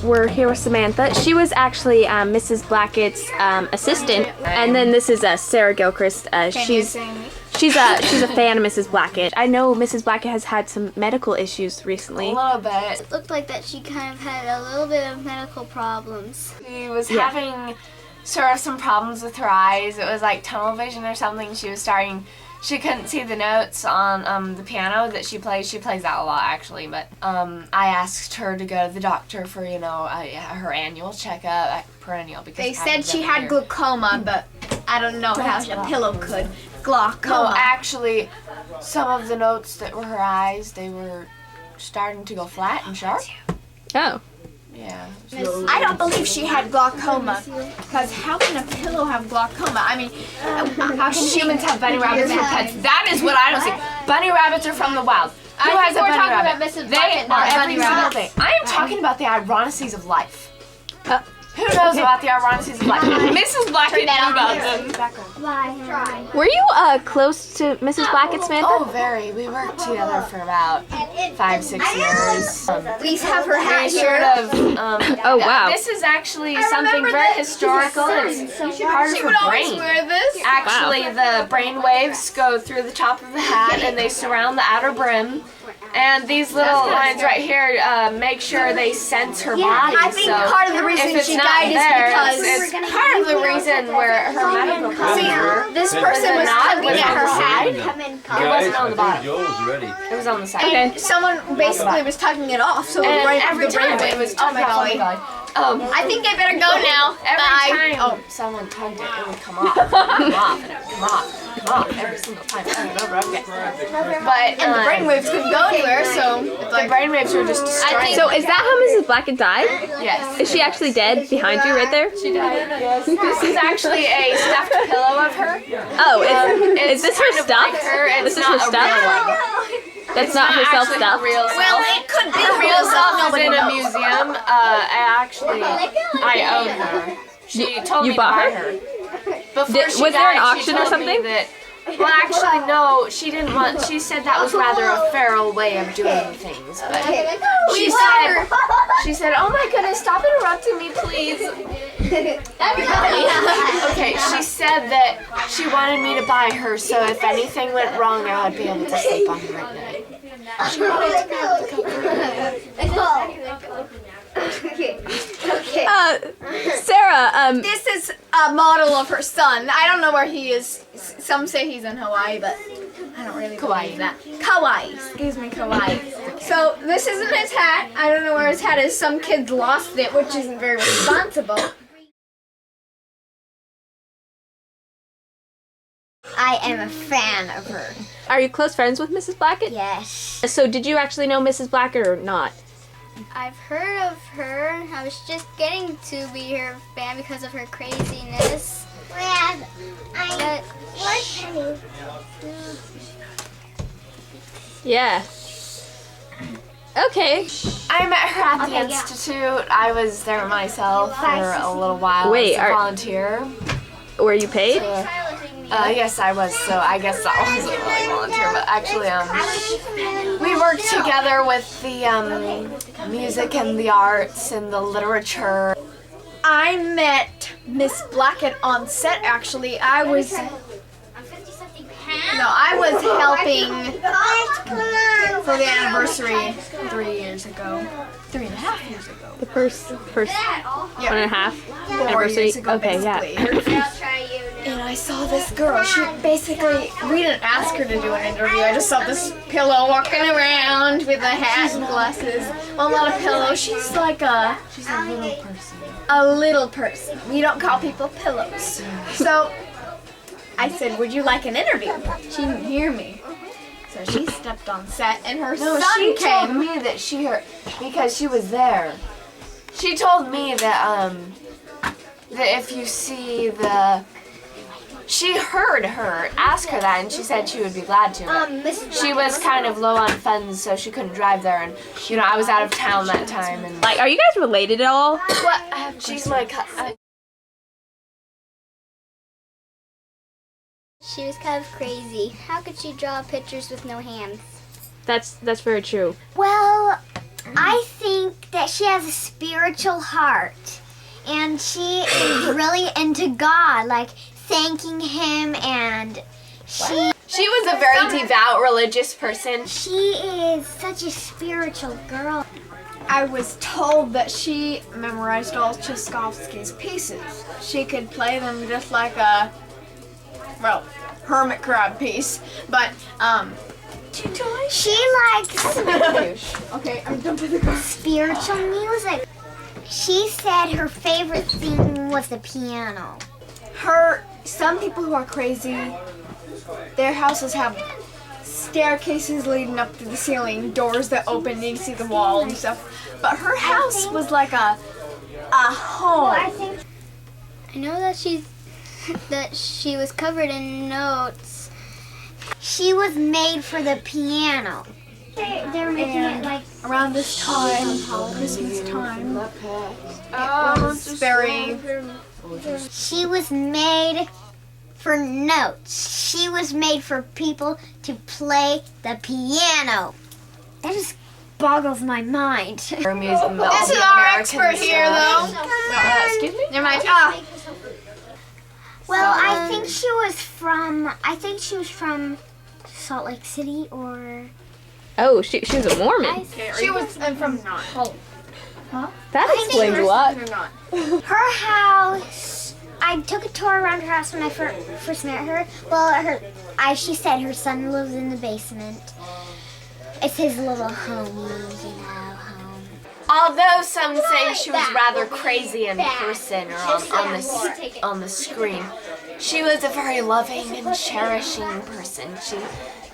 we're here with Samantha. She was actually Mrs. Blackett's assistant, and then this is Sarah Gilchrist. She's a fan of Mrs. Blacket. I know Mrs. Blacket has had some medical issues recently. A little bit. It looked like that she kind of had a little bit of medical problems. She was having sort of some problems with her eyes. It was like tunnel vision or something. She couldn't see the notes on the piano that she plays. She plays that a lot, actually. But I asked her to go to the doctor for, her annual checkup, perennial. Because they said she had glaucoma, but I don't know how a pillow could. Glaucoma. No, actually, some of the notes that were her eyes, they were starting to go flat and sharp. Oh. Yeah. I don't believe she had glaucoma, because how can a pillow have glaucoma? I mean, how can humans have bunny rabbits as pets? That is what I don't see. Bunny rabbits are from the wild. Who has a bunny rabbit? They are every single thing. I am talking about the ironicies of life. Who knows about the ironicies of life? Mrs. Blacket knew about them. Were you close to Mrs. Blacket, Samantha? Oh, very. We worked together for about 5-6 years. please have her hat here. Oh, wow. This is actually something very historical. It's part of her brain. Wear this. Actually, the brain waves go through the top of the hat and they surround the outer brim. And these little lines right here make sure they sense her body. I think part of the reason she died is because it's part of the reason where her medical problems. This person was tugging at her hat. It wasn't on the bottom. It was on the side. And someone basically was tugging it off, so And right every time it was oh my god. I think I better go now. Every time someone tugged it, it would come off, and come off, and it would come off, come off every single time, over and over again. But And the brainwaves couldn't go anywhere, so the brainwaves were just destroying. So is that how Mrs. Blacket died? Yes. Is she actually dead behind you right there? She died. Yes. This is actually a stuffed pillow of her. Oh, is this her kind of stuff? like her. It's This is not her a stuff? real one. That's not her self actually stuff? her real self. well, it could be Her real self is nobody in a knows. museum. I own her. She told You me bought to buy her? Before she Was there an died, auction she or told me something? that- well, actually, no. She didn't want. She said that was rather a feral way of doing things. But she said, "Oh my goodness, stop interrupting me, please." Okay, she said that she wanted me to buy her, so if anything went wrong, I would be able to sleep on her at night. She wanted to go Sarah, This is a model of her son. I don't know where he is. Some say he's in Hawaii, but I don't really believe that. Kauai. Excuse me, Kauai. So this isn't his hat. I don't know where his hat is. Some kids lost it, which isn't very responsible. I am a fan of her. are you close friends with Mrs. Blacket? Yes. So did you actually know Mrs. Blacket or not? I've heard of her. I was just getting to be her fan because of her craziness. Yeah. Okay. I met her at the institute. I was there myself for a little while Wait, as a volunteer. Were you paid? Yes, I was. So I guess that wasn't really volunteer, but actually, we worked together with the music and the arts and the literature. I met Miss Blacket on set. Actually, I was helping for the anniversary 3 years ago. 3.5 years ago. The first 1.5 4 anniversary. years ago, Okay, yeah. basically. And I saw this girl. She basically, we didn't ask her to do an interview. I just saw this pillow walking around with a hat and glasses. Well, not a pillow. She's like she's a little person. A little person. We don't call people pillows. So I said, would you like an interview? She didn't hear me. So she stepped on set and her son She came. told me that she heard, because she was there. She told me that that if you see she heard her ask her that, and she said she would be glad to. But she was kind of low on funds, so she couldn't drive there, and I was out of town that time. And Like, are you guys related at all? what? She's my cousin. She was kind of crazy. How could she draw pictures with no hands? That's very true. Well, I think that she has a spiritual heart, and she is really into God, like thanking Him, and She was a very devout religious person. she is such a spiritual girl. I was told that she memorized all Tchaikovsky's pieces. She could play them just like a, well, hermit crab piece. But, She likes okay, I'm done with the girl. spiritual music. She said her favorite thing was the piano. Some people who are crazy, their houses have staircases leading up to the ceiling, doors that open and you can see the wall and stuff. But her house was like a home. I think I know that she was covered in notes. she was made for the piano. They're making it like Around this time, Christmas time, it was very. she was made for notes. She was made for people to play the piano. That just boggles my mind. This is our expert here, though. Excuse me? Never mind. Well, I think she was from Salt Lake City or Oh, she was a Mormon. She was from home. That explains a lot. her house. I took a tour around her house when I first met her. Well, she said her son lives in the basement. It's his little home, home. Although some say she was rather crazy in person or on the screen, she was a very loving and cherishing person.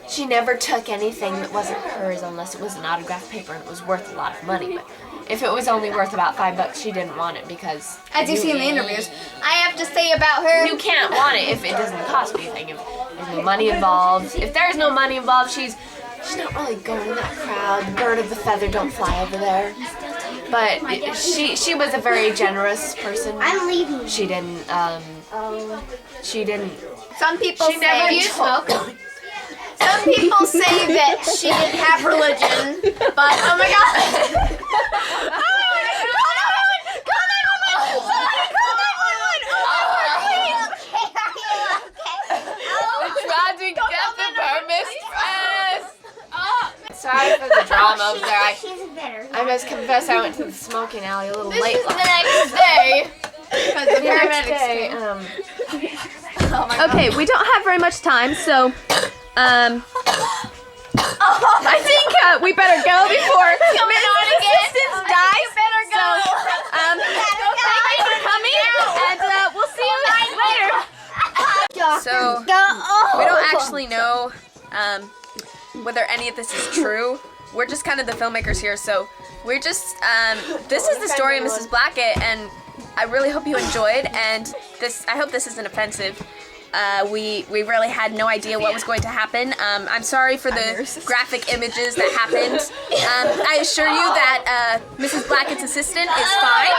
She never took anything that wasn't hers unless it was an autographed paper and it was worth a lot of money. But if it was only worth about $5, she didn't want it because, As you see in the interviews, I have to say about her. you can't want it if it doesn't cost anything. If there's no money involved, if there's no money involved, she's not really going in that crowd. The bird of the feather don't fly over there. But she was a very generous person. I'm leaving. She didn't. Some people She say never you smoke. Some people say that she didn't have religion, but oh my god! Tried to get the permit press. Sorry for the drama over there. She's better. I must confess, I went to the smoking alley a little This late. is the next day. Because the The next paramedics day, came. Oh my god. Okay, we don't have very much time, so I think we better go before Mrs. Assistant dies. Better go. Thank you for coming, and we'll see you later. So we don't actually know whether any of this is true. We're just kind of the filmmakers here, so we're just this is the story of Mrs. Blacket, and I really hope you enjoyed, and I hope this isn't offensive. We really had no idea what was going to happen. I'm sorry for the graphic images that happened. I assure you that Mrs. Blackett's assistant is fine.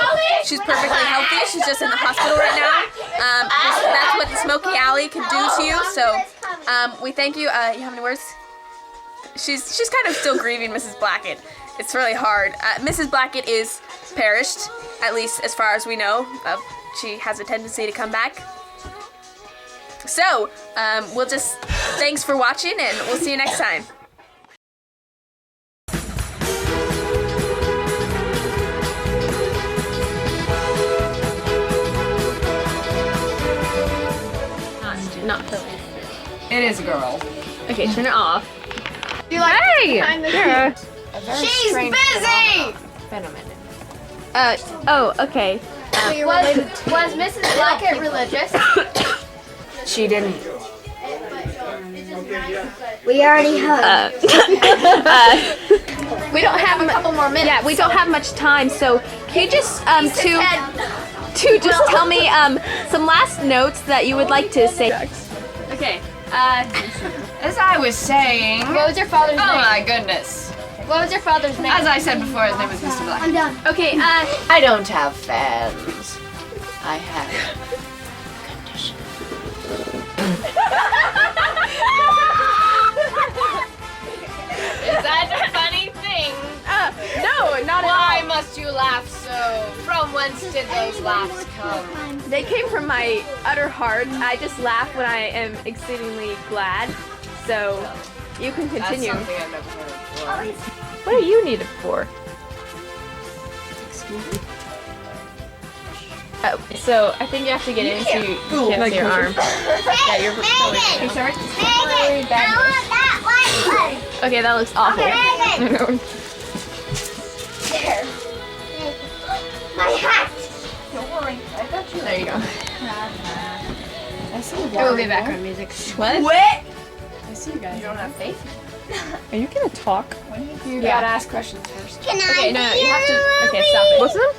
She's perfectly healthy. She's just in the hospital right now. That's what the Smoky Alley can do to you. So we thank you. You have any words? She's kind of still grieving Mrs. Blacket. It's really hard. Mrs. Blacket is perished, at least as far as we know. She has a tendency to come back. So, thanks for watching, and we'll see you next time. Not filming. It is a girl. Okay, turn it off. You like Hey! behind the Yeah. She's busy! Phenomenon. Okay. Was Mrs. Blacket religious? She didn't. We already hugged. We don't have A couple more minutes. Yeah, we don't have much time, so can you just to just tell me some last notes that you would like to say? Okay. As I was saying. What was your father's Oh name? my goodness. What was your father's name? As I said before, his name was Mr. Black. I'm done. Okay. I don't have fans. I have conditions. Is that a funny thing? No. did those laughs come? They came from my utter heart. I just laugh when I am exceedingly glad. So you can continue. That's something I've never heard before. What are you needed for? Excuse me? So I think you have to get in so you can't see your arm. Yeah, you're Megan! sorry. Megan, I want that white one. Okay, that looks awful. Megan! There. My hat. Don't worry, I got you. There you go. I see you It will be guys. background music. What? I see you guys. You don't have faith? Are you gonna talk? You gotta ask questions first. Can Okay, I no, be you have to. a Okay, stop it. What's them?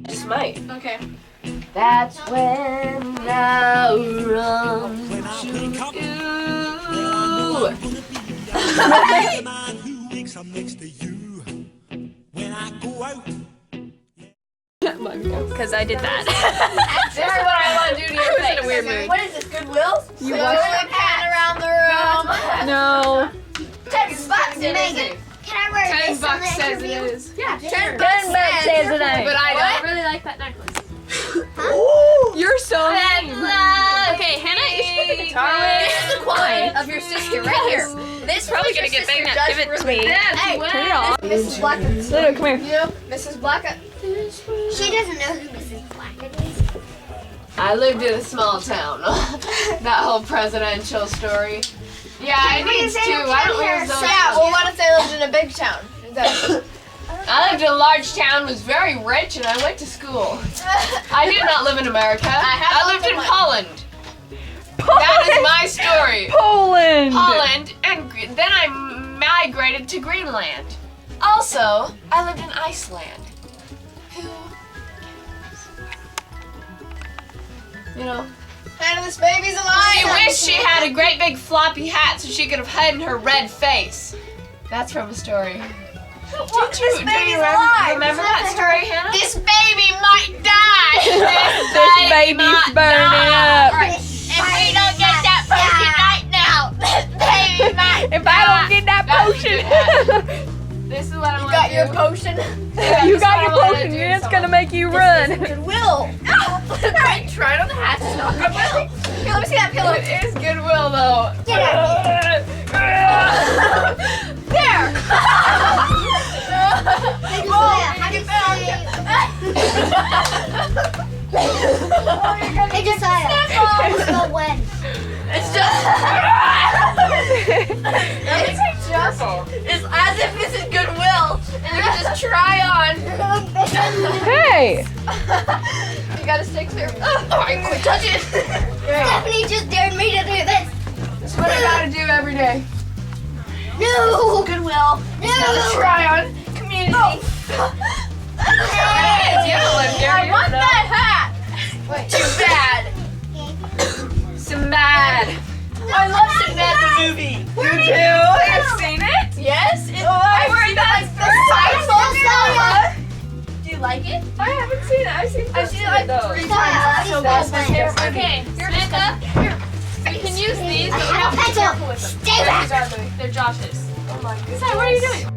Just might. Okay. That's when I run to The man who wakes up next to you when I go out. Because I did that. This is what I want to do to your I was in face. a weird mood. What is this, Goodwill? You So watched- we pan around the room. No. $10 it Megan, can I wear $10 this on the says it interview? is. Yeah, $10 says it ain't. But I don't. really like that necklace. You're so mean. Okay, Hannah, you should put the guitar away. This is the quality of your sister right here. This Probably is gonna your get sister banged does up. Give it for to me. Hey, Turn it off. Mrs. Blacket. Lulu, come here. You know, Mrs. Blacket. She doesn't know who Mrs. Blacket is. I lived in a small town. That whole presidential story. Yeah, I need to. I don't use those. Yeah, well, what if they lived in a big town? I lived in a large town, was very rich, and I went to school. I did not live in America. I lived in Poland. That is my story. Poland. Holland, and then I migrated to Greenland. Also, I lived in Iceland. Who you know, Hannah, this baby's alive. she wished she had a great big floppy hat so she could have hidden her red face. That's from a story. Do you remember that story, Hannah? This baby might die. This baby's burning up. If we don't get that potion right now, this baby might If I don't get that potion. This is what I want got to your do. potion. You got your what I wanna potion. do, It's someone. gonna make you run. Goodwill. I tried on the hat. It's not Goodwill. Here, let me see that pillow. It is Goodwill, though. There. Hey, Josiah. Go when? It's just. It's as if this is Goodwill, and you can just try on. Hey. You gotta stick there. Oh, I quit touching it. Stephanie just dared me to do this. That's what I gotta do every day. No. Goodwill. No. Try on. Community. Hey, you don't live here, I you want know. that hat. Wait, too bad. Sinbad. I love Sinbad the movie. You do? I've seen it. Yes. I wear that like the side. Do you like it? I haven't seen it. I've seen it like 3 times. So that's that's my here. Okay, Samantha, you can use these, I but we have have a to be pencil. careful with them. Stay back. They're Josh's. Oh my goodness. Sai, what are you doing?